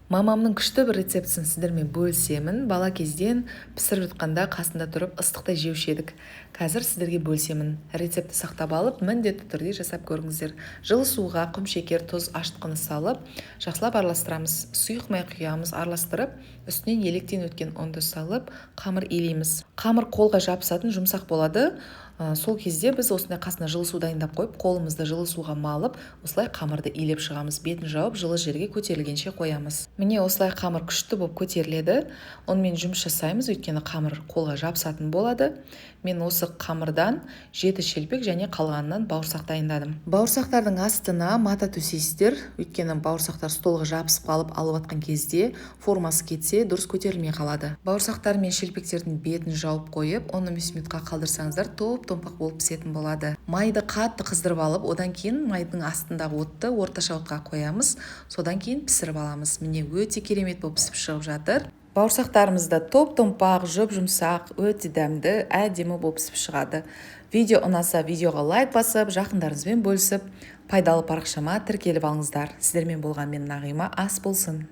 Мамамның күшті бір рецептісін сіздермен бөлісемін. Бала кезден пісіріп жатқанда қасында тұрып ыстықтай жеуші едік. Қазір сіздерге бөлісемін. Рецепті сақтап алып, міндетті түрде жасап көріңіздер. Жылы суға құм, шекер, тұз, ашытқыны салып, жақсылап араластырамыз. Сұйық май құямыз, араластырып, үстінен електен өткен ұнды салып, қамыр илейміз. Қамыр қолға жабысатын жұмсақ болады. Сол кезде біз осындай қасына жылы су дайындап қойып, қолымызды жылы суға малып, осылай қамырды илеп шығамыз. Бетін жауып, жылы жерге көтерілгенше қоямыз. Міне осылай қамыр күшті болып көтеріледі. Онымен жұмыс жасаймыз, өйткені қамыр қолға жабысатын болады. Мен осы қамырдан 7 шелпек және қалғанынан бауырсақ дайындадым. Бауырсақтардың астына мата төсейсіздер, өйткені бауырсақтар столға жабысып қалып алып атқан кезде формасы кетсе, дұрыс көтерілмей қалады. Бауырсақтар мен шелпектердің бетін жауып қойып, 15 минутқа қалдырсаңыздар томпақ болып пісетін болады. Майды қатты қыздырып алып, одан кейін майдың астындағы отты орташа отқа қоямыз, содан кейін пісіріп аламыз. Міне өте керемет болып пісіп шығып жатыр. Бауырсақтарымыз да топ-томпақ, жұп-жұмсақ, өте дәмді, әдемі болып пісіп шығады. Видео ұнаса, видеоға лайк басып, жақындарыңызбен бөлісіп, пайдалы парақшама тіркеліп алыңыздар. Сіздермен болған мен Нағима, ас болсын.